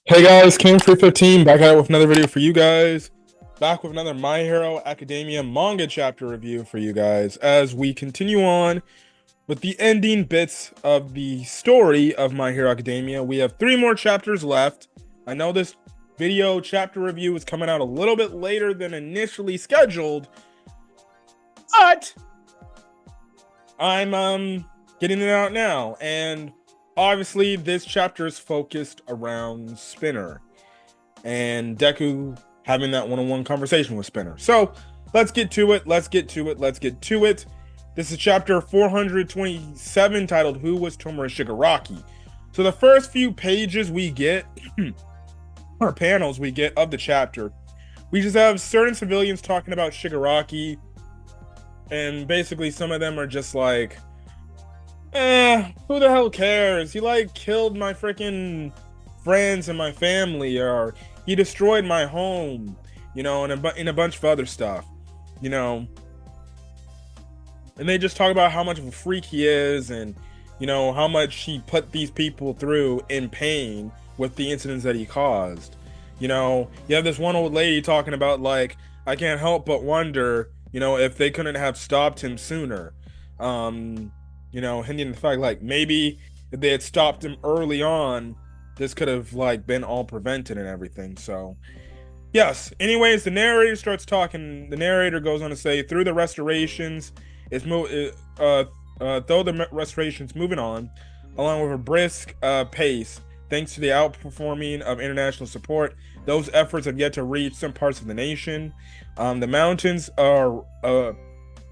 Hey guys, Cam315 back out with another video for you guys. Back with another My Hero Academia manga chapter review for you guys as we continue on with the ending bits of the story of My Hero Academia. We have 3 more chapters left. I know this video chapter review is coming out a little bit later than initially scheduled, but I'm getting it out now, and obviously this chapter is focused around Spinner and Deku having that one-on-one conversation with Spinner. So let's get to it. This is chapter 427 titled Who Was Tomura Shigaraki? So the first few pages we get, or panels we get of the chapter, we just have certain civilians talking about Shigaraki, and basically some of them are just like, who the hell cares? He like killed my freaking friends and my family, or he destroyed my home, and a bunch of other stuff, and they just talk about how much of a freak he is, and how much he put these people through in pain with the incidents that he caused. You have this one old lady talking about, like, I can't help but wonder, if they couldn't have stopped him sooner. Hinting the fact, like, maybe if they had stopped him early on, this could have, like, been all prevented and everything. So yes, anyways, the narrator starts talking. The narrator goes on to say, though the restorations moving on along with a brisk pace, thanks to the outperforming of international support, those efforts have yet to reach some parts of the nation. The mountains are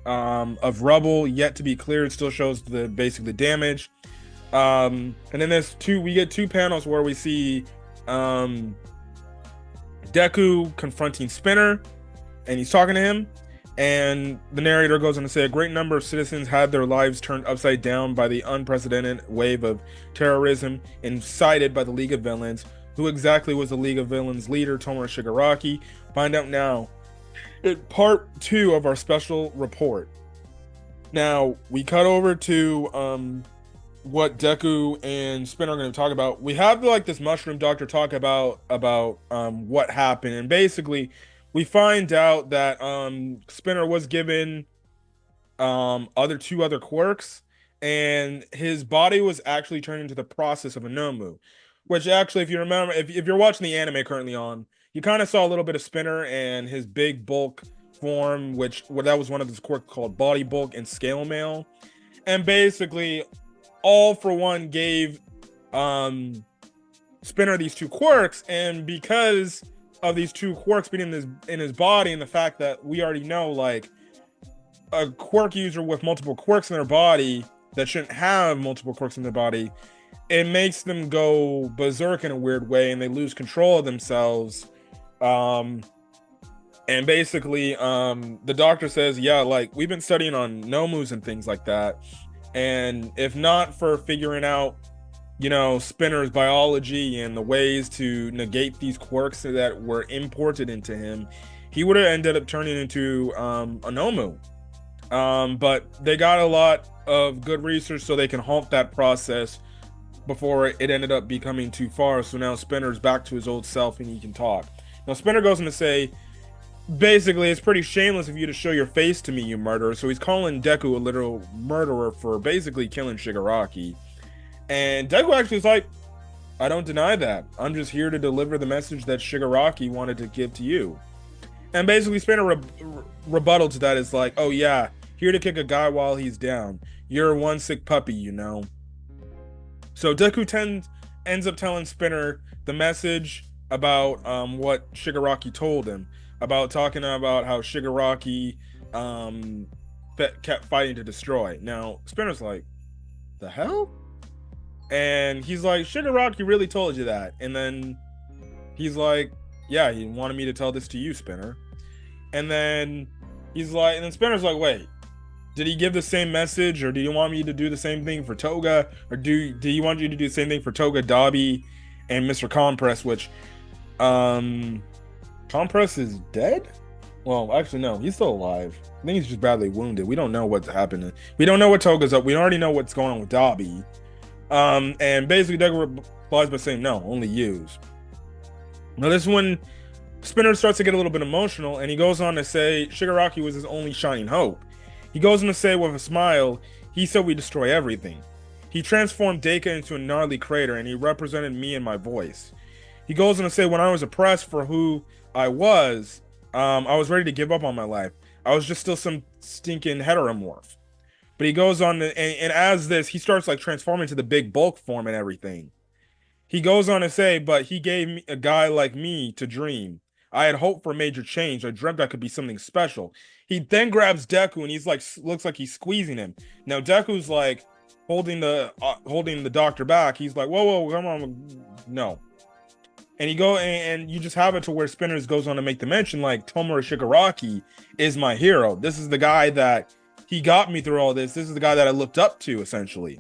of rubble yet to be cleared still shows the damage. And then we get 2 panels where we see Deku confronting Spinner, and he's talking to him, and the narrator goes on to say, a great number of citizens had their lives turned upside down by the unprecedented wave of terrorism incited by the League of Villains. Who exactly was the League of Villains leader, Tomura Shigaraki? Find out now in part 2 of our special report. Now we cut over to what Deku and Spinner are going to talk about. We have like this mushroom doctor talk about what happened, and basically we find out that Spinner was given two other quirks, and his body was actually turned into the process of a Nomu, which actually, if you remember, if you're watching the anime currently on, you kind of saw a little bit of Spinner and his big bulk form, that was one of his quirks called body bulk and scale mail, and basically all for one gave Spinner these 2 quirks, and because of these 2 quirks being in his body, and the fact that we already know, like, a quirk user with multiple quirks in their body that shouldn't have multiple quirks in their body, it makes them go berserk in a weird way, and they lose control of themselves. And basically, the doctor says, yeah, like, we've been studying on Nomus and things like that, and if not for figuring out, Spinner's biology and the ways to negate these quirks that were imported into him, he would have ended up turning into a Nomu. But they got a lot of good research so they can halt that process before it ended up becoming too far. So now Spinner's back to his old self and he can talk. Now Spinner goes on to say, basically, it's pretty shameless of you to show your face to me, you murderer. So he's calling Deku a literal murderer for basically killing Shigaraki. And Deku actually is like, I don't deny that. I'm just here to deliver the message that Shigaraki wanted to give to you. And basically Spinner rebuttal to that is like, oh yeah, here to kick a guy while he's down. You're one sick puppy, So Deku ends up telling Spinner the message about what Shigaraki told him, about talking about how Shigaraki kept fighting to destroy. Now Spinner's like, the hell? And he's like, Shigaraki really told you that. And then he's like, yeah, he wanted me to tell this to you, Spinner. And then Spinner's like, wait, did he give the same message, or do you want me to do the same thing for Toga, or do you want you to do the same thing for Toga, Dabi, and Mr. Compress? Which Compress is dead? Well, actually no, he's still alive. I think he's just badly wounded. We don't know what's happening. We don't know what Toga's up. We already know what's going on with Dabi. And basically Deku replies by saying, no, only use. Now this one, Spinner starts to get a little bit emotional, and he goes on to say Shigaraki was his only shining hope. He goes on to say with a smile, he said we destroy everything. He transformed Deku into a gnarly crater, and he represented me and my voice. He goes on to say when I was oppressed for who I was ready to give up on my life. I was just still some stinking heteromorph. But he goes on to, and as this, he starts like transforming to the big bulk form and everything. He goes on to say, but he gave me a guy like me to dream. I had hoped for major change. I dreamt I could be something special. He then grabs Deku and he's like, looks like he's squeezing him. Now Deku's like holding the doctor back. He's like, whoa, come on, no. And and you just have it to where Spinners goes on to make the mention like Tomura Shigaraki is my hero. This is the guy that he got me through all this. This is the guy that I looked up to essentially.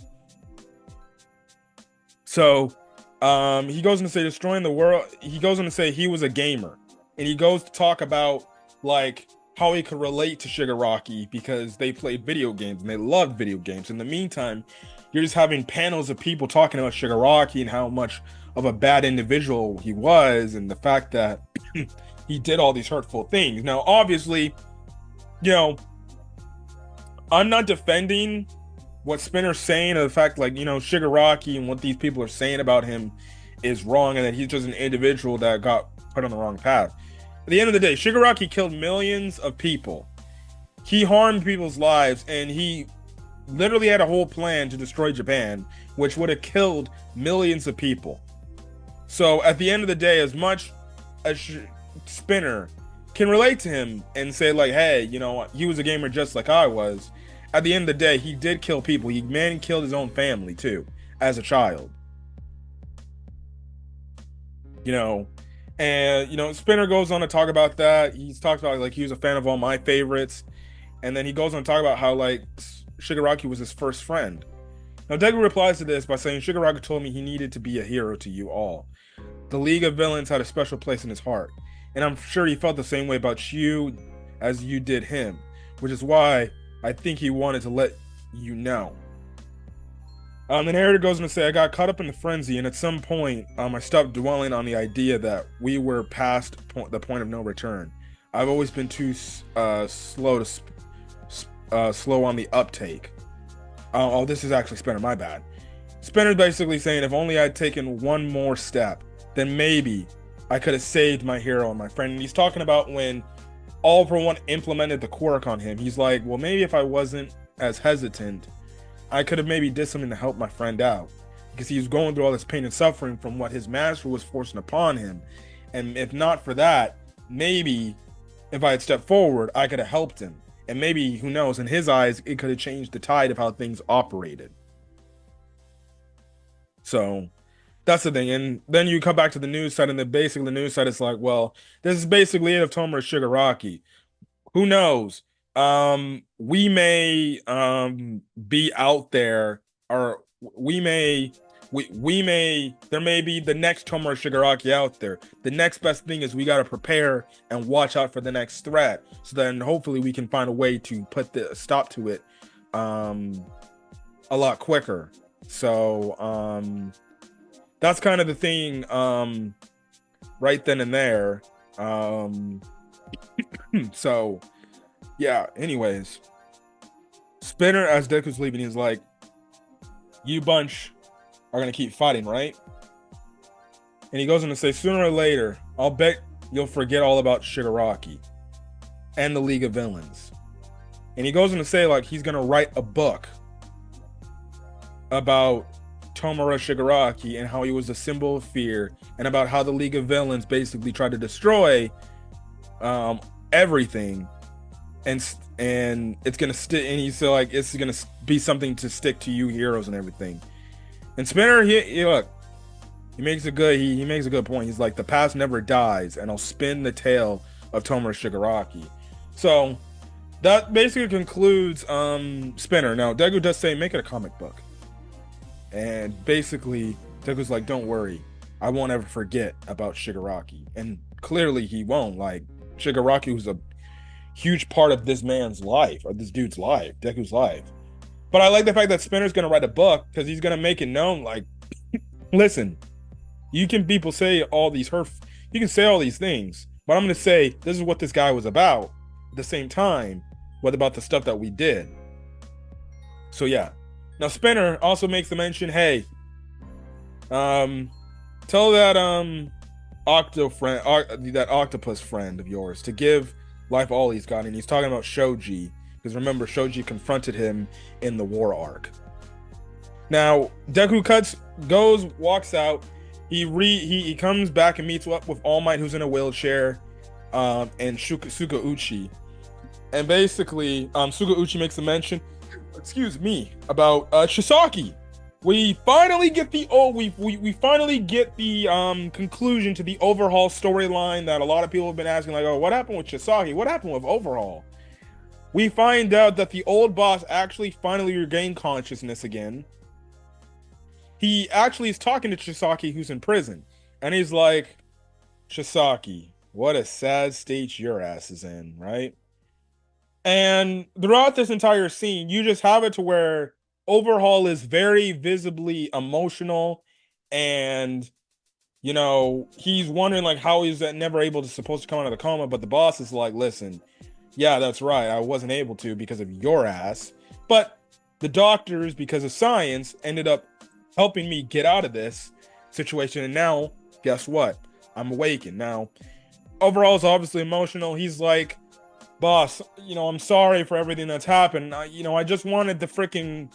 So he goes on to say destroying the world. He goes on to say he was a gamer, and he goes to talk about like how he could relate to Shigaraki because they played video games and they loved video games. In the meantime, you're just having panels of people talking about Shigaraki and how much of a bad individual he was, and the fact that he did all these hurtful things. Now, obviously, you know, I'm not defending what Spinner's saying, or the fact like, you know, Shigaraki and what these people are saying about him is wrong, and that he's just an individual that got put on the wrong path. At the end of the day, Shigaraki killed millions of people. He harmed people's lives, and he literally had a whole plan to destroy Japan, which would have killed millions of people. So at the end of the day, as much as Spinner can relate to him and say like, hey, you know, he was a gamer just like I was, at the end of the day, he did kill people. He killed his own family too, as a child. You know, and you know, Spinner goes on to talk about that. He's talked about like he was a fan of all my favorites, and then he goes on to talk about how like Shigaraki was his first friend. Now Deku replies to this by saying Shigaraki told me he needed to be a hero to you all. The League of Villains had a special place in his heart, and I'm sure he felt the same way about you as you did him, which is why I think he wanted to let you know. The narrator goes on to say, I got caught up in the frenzy, and at some point, I stopped dwelling on the idea that we were past the point of no return. I've always been too slow on the uptake. Oh, this is actually Spinner, my bad. Spinner's basically saying, if only I'd taken one more step, then maybe I could have saved my hero and my friend. And he's talking about when All For One implemented the quirk on him. He's like, well, maybe if I wasn't as hesitant, I could have maybe did something to help my friend out, because he was going through all this pain and suffering from what his master was forcing upon him. And if not for that, maybe if I had stepped forward, I could have helped him. And maybe, who knows, in his eyes, it could have changed the tide of how things operated. So that's the thing. And then you come back to the news side, and then basically the news side is like, well, this is basically it of Tomura Shigaraki. Who knows? We may be out there, or we may there may be the next Tomura Shigaraki out there. The next best thing is we got to prepare and watch out for the next threat, so then hopefully we can find a way to put the stop to it a lot quicker. So that's kind of the thing right then and there. So yeah, anyways, Spinner, as Deku's leaving, he's like, you bunch are gonna keep fighting, right? And he goes on to say, sooner or later, I'll bet you'll forget all about Shigaraki and the League of Villains. And he goes on to say, like, he's gonna write a book about Tomura Shigaraki and how he was a symbol of fear, and about how the League of Villains basically tried to destroy everything, and it's gonna stick. And he's like, it's gonna be something to stick to you heroes and everything. And Spinner, he look, he makes a good point. He's like, the past never dies, and I'll spin the tale of Tomura Shigaraki. So that basically concludes Spinner. Now Deku does say, make it a comic book. And basically, Deku's like, don't worry, I won't ever forget about Shigaraki. And clearly he won't. Like, Shigaraki was a huge part of this man's life, or this dude's life, Deku's life. But I like the fact that Spinner's going to write a book, because he's going to make it known, like, listen, you can people say all these You can say all these things, but I'm going to say this is what this guy was about at the same time, what about the stuff that we did. So yeah. Now Spinner also makes the mention, hey, tell that that octopus friend of yours to give life all he's got, and he's talking about Shoji, because remember Shoji confronted him in the war arc. Now Deku walks out. He comes back and meets up with All Might, who's in a wheelchair, and Sukauchi, and basically Sukauchi makes a mention, excuse me, about Chisaki. We finally get the conclusion to the Overhaul storyline that a lot of people have been asking, like, oh, what happened with Chisaki? What happened with Overhaul? We find out that the old boss actually finally regained consciousness again. He actually is talking to Chisaki, who's in prison, and he's like, Chisaki, what a sad state your ass is in, right? And throughout this entire scene, you just have it to where Overhaul is very visibly emotional, and you know, he's wondering like how he's never able to supposed to come out of the coma, but the boss is like, listen, yeah, that's right, I wasn't able to because of your ass, but the doctors, because of science, ended up helping me get out of this situation, and now guess what, I'm awakened. Now Overhaul's obviously emotional. He's like, boss, you know, I'm sorry for everything that's happened. I just wanted the freaking,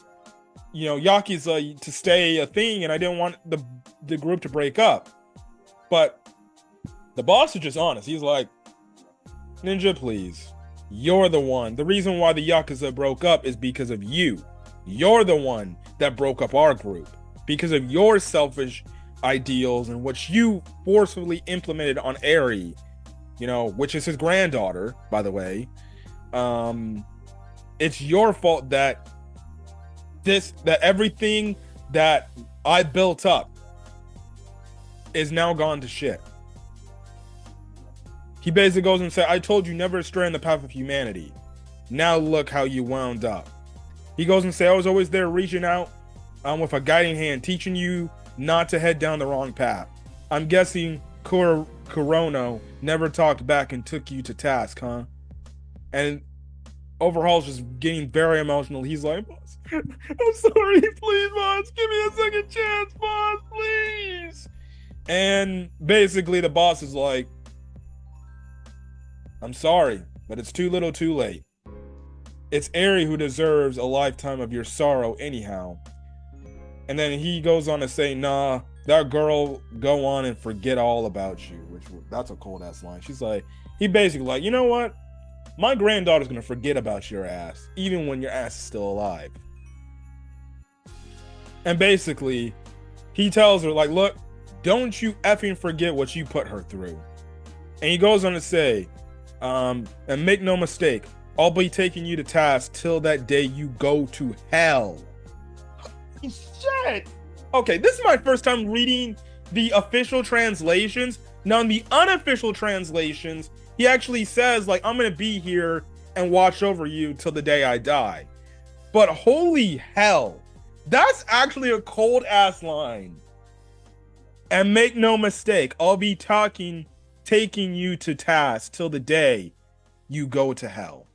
Yakuza to stay a thing, and I didn't want the group to break up. But the boss is just honest. He's like, Ninja, please, you're the one. The reason why the Yakuza broke up is because of you. You're the one that broke up our group because of your selfish ideals and what you forcefully implemented on Eri, which is his granddaughter, by the way. It's your fault that everything that I built up is now gone to shit. He basically goes and says, I told you never to stray in the path of humanity. Now look how you wound up. He goes and says, I was always there reaching out with a guiding hand, teaching you not to head down the wrong path. I'm guessing Kurono never talked back and took you to task, huh? And Overhaul's just getting very emotional. He's like, boss, I'm sorry, please, boss, give me a second chance, boss, please. And basically the boss is like, I'm sorry, but it's too little too late. It's Eri who deserves a lifetime of your sorrow anyhow. And then he goes on to say, nah, that girl go on and forget all about you, that's a cold ass line. She's like, he basically like, you know what? My granddaughter's gonna forget about your ass, even when your ass is still alive. And basically, he tells her like, look, don't you effing forget what you put her through. And he goes on to say, and make no mistake, I'll be taking you to task till that day you go to hell. Shit. Okay, this is my first time reading the official translations. Now in the unofficial translations, he actually says like, I'm gonna be here and watch over you till the day I die. But holy hell, that's actually a cold ass line. And make no mistake, I'll be taking you to task till the day you go to hell.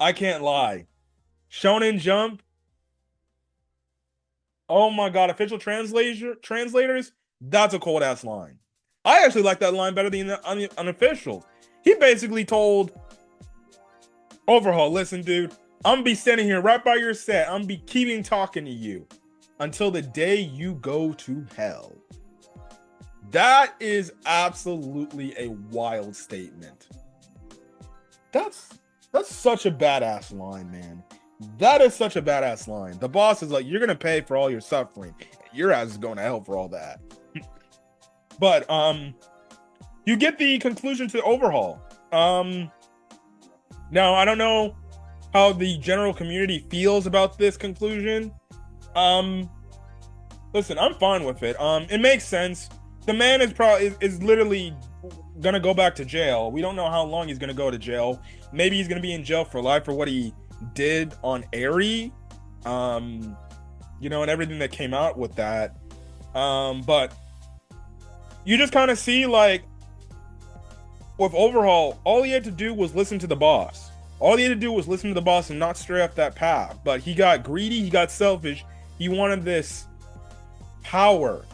I can't lie. Shonen Jump. Oh my god, official translators, that's a cold ass line. I actually like that line better than the unofficial. He basically told Overhaul, listen, dude, I'm gonna be standing here right by your set. I'm gonna be keeping talking to you until the day you go to hell. That is absolutely a wild statement. That's such a badass line, man. That is such a badass line. The boss is like, you're gonna pay for all your suffering. Your ass is going to hell for all that. But you get the conclusion to Overhaul. Now I don't know how the general community feels about this conclusion. Listen, I'm fine with it. It makes sense. The man is literally gonna go back to jail. We don't know how long he's gonna go to jail. Maybe he's gonna be in jail for life for what he did on Eri, and everything that came out with that. But you just kind of see like with Overhaul, all he had to do was listen to the boss. All he had to do was listen to the boss and not stray off that path. But he got greedy, he got selfish, he wanted this power.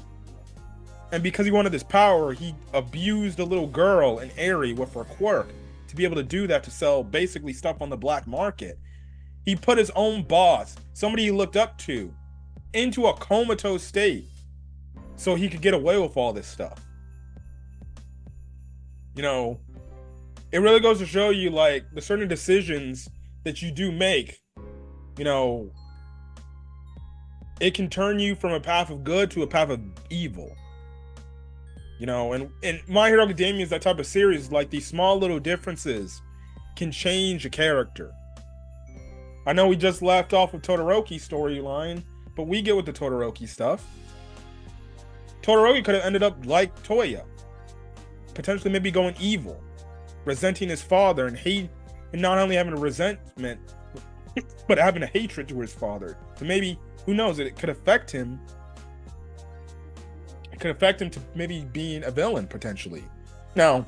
And because he wanted this power, he abused a little girl in Eri with her quirk to be able to do that, to sell basically stuff on the black market. He put his own boss, somebody he looked up to, into a comatose state so he could get away with all this stuff. You know, it really goes to show you like the certain decisions that you do make, you know, it can turn you from a path of good to a path of evil. You know, and My Hero Academia is that type of series, like these small little differences can change a character. I know we just left off of Todoroki's storyline, but we get with the Todoroki stuff. Todoroki could have ended up like Toya, potentially maybe going evil, resenting his father and not only having a resentment, but having a hatred to his father. So maybe, who knows, it could affect him. It could affect him to maybe being a villain, potentially. Now,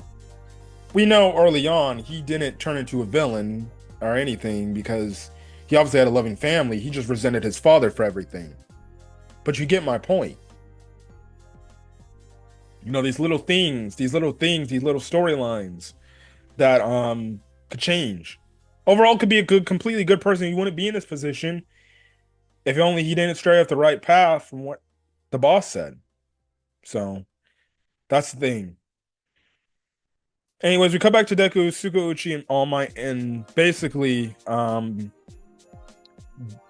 we know early on he didn't turn into a villain or anything because he obviously had a loving family. He just resented his father for everything. But you get my point. You know, these little things, these little storylines that could change. Overall, could be a completely good person. He wouldn't be in this position if only he didn't stray off the right path from what the boss said. So that's the thing. Anyways, we come back to Deku, Tsukauchi, and All Might, and basically,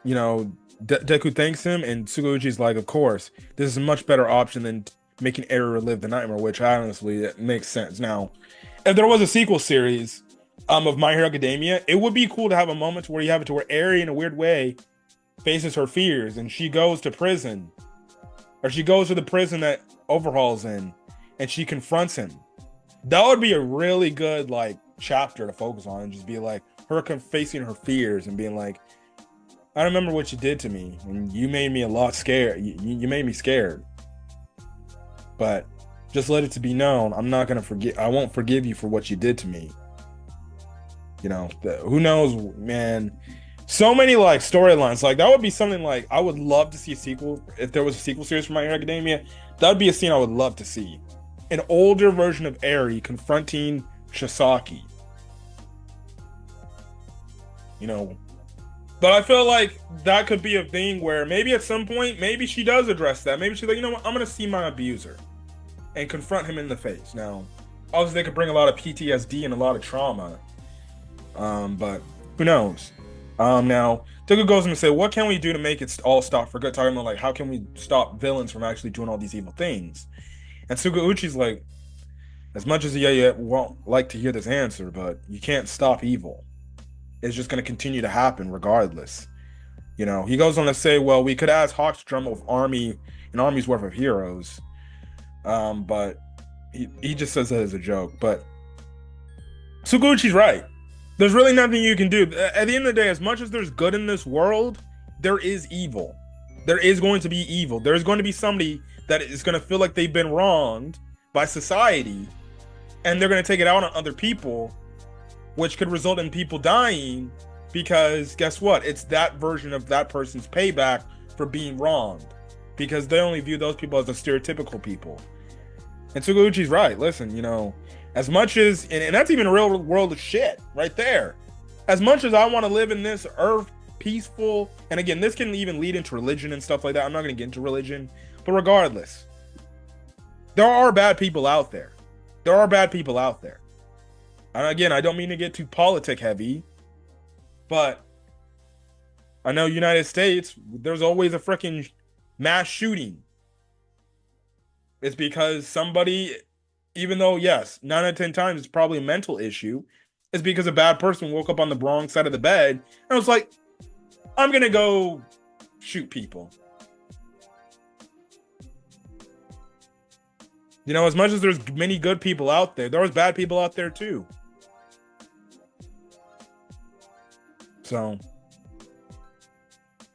you know, Deku thanks him, and Tsukauchi's like, of course, this is a much better option than making Eri relive the nightmare, which honestly, it makes sense. Now, if there was a sequel series of My Hero Academia, it would be cool to have a moment where you have it to where Eri, in a weird way, faces her fears, and she goes to prison, or she goes to the prison that Overhaul's in, and she confronts him. That would be a really good like chapter to focus on, and just be like her facing her fears and being like, I remember what you did to me, and you made me a lot scared. You made me scared. But just let it to be known, I'm not gonna forget. I won't forgive you for what you did to me. You know, who knows, man. So many like storylines. Like that would be something like I would love to see a sequel. If there was a sequel series for My Hero Academia, that would be a scene I would love to see. An older version of Eri confronting Shisaki. You know, but I feel like that could be a thing where maybe at some point, maybe she does address that. Maybe she's like, you know what, I'm gonna see my abuser and confront him in the face. Now, obviously, they could bring a lot of PTSD and a lot of trauma. But who knows? Now, Deku goes and say, what can we do to make it all stop for good? Talking about like, how can we stop villains from actually doing all these evil things? And Tsukauchi's like, as much as you won't like to hear this answer, but you can't stop evil. It's just going to continue to happen regardless. You know, he goes on to say, well, we could ask Hawk's drum with an army's worth of heroes. But he just says that as a joke. But Tsukauchi's right. There's really nothing you can do. At the end of the day, as much as there's good in this world, there is evil. There is going to be evil. There's going to be somebody that is going to feel like they've been wronged by society, and they're going to take it out on other people, which could result in people dying, because guess what? It's that version of that person's payback for being wronged, because they only view those people as the stereotypical people. And Tsukauchi's right. Listen, you know, as much as, and that's even a real world of shit right there. As much as I want to live in this earth peaceful, and again, this can even lead into religion and stuff like that. I'm not going to get into religion, but regardless, there are bad people out there. There are bad people out there. And again, I don't mean to get too politic heavy, but I know United States, there's always a freaking mass shooting. It's because somebody, even though, yes, 9 out of 10 times it's probably a mental issue, it's because a bad person woke up on the wrong side of the bed and was like, I'm going to go shoot people. You know, as much as there's many good people out there, there's bad people out there too. So,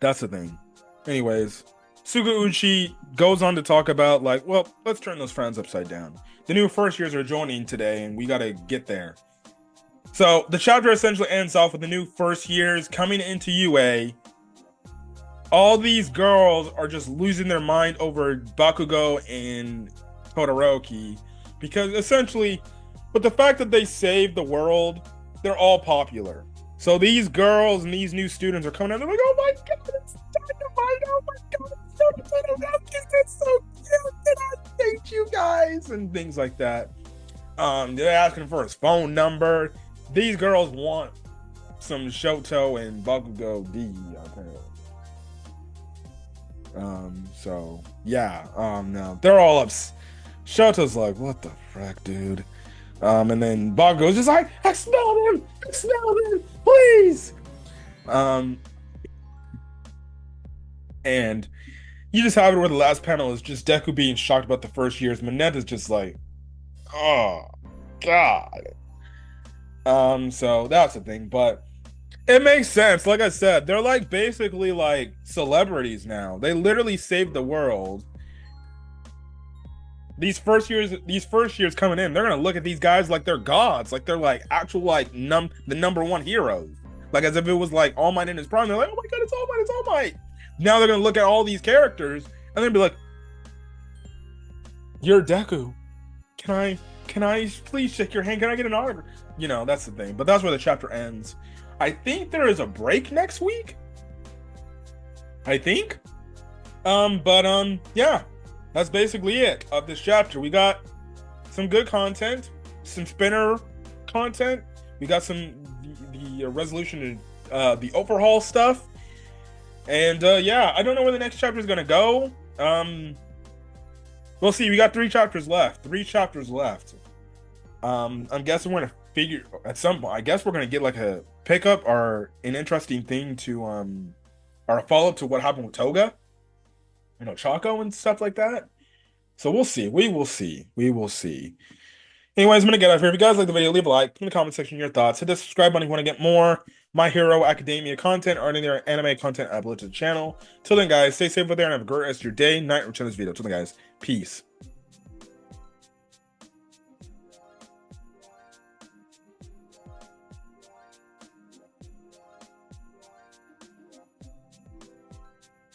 that's the thing. Anyways, Suga Uchi goes on to talk about, like, well, let's turn those frowns upside down. The new first years are joining today, and we gotta get there. So the chapter essentially ends off with the new first years coming into UA. All these girls are just losing their mind over Bakugo and Todoroki because essentially, with the fact that they saved the world, they're all popular. So these girls and these new students are coming out. They're like, "Oh my god, it's Dynamite! Oh my god, it's so Todoroki! It's so cute! And I hate you guys!" and things like that. They're asking for his phone number. These girls want some Shoto and Bakugo D, apparently. So yeah, no, they're all ups. Shoto's like, what the frack, dude? And then Bakugo's just like, I smell him, please. And you just have it where the last panel is just Deku being shocked about the first years. Mineta's just like, oh god. So that's the thing, but it makes sense. Like I said, they're like basically like celebrities now. They literally saved the world. These first years coming in, they're gonna look at these guys like they're gods, like they're like actual like the number one heroes, like as if it was like All Might in his prime. They're like, oh my god, it's All Might, it's All Might. Now they're gonna look at all these characters and then be like, you're Deku. Can I please shake your hand? Can I get an autograph? You know, that's the thing. But that's where the chapter ends. I think there is a break next week. I think. Yeah. That's basically it of this chapter. We got some good content, some spinner content. We got some the resolution to the overhaul stuff. And yeah, I don't know where the next chapter is gonna go. We'll see. We got 3 chapters left. I'm guessing we're gonna figure at some point. I guess we're gonna get like a pickup or an interesting thing to or a follow-up to what happened with Toga. You know, Chaco and stuff like that. So we'll see. We will see. Anyways, I'm gonna get out of here. If you guys like the video, leave a like, put in the comment section your thoughts. Hit the subscribe button if you want to get more My Hero Academia content or any other anime content uploaded to the channel. Till then, guys, stay safe out there and have a great rest of your day, night, or watching this video. Till then, guys, peace.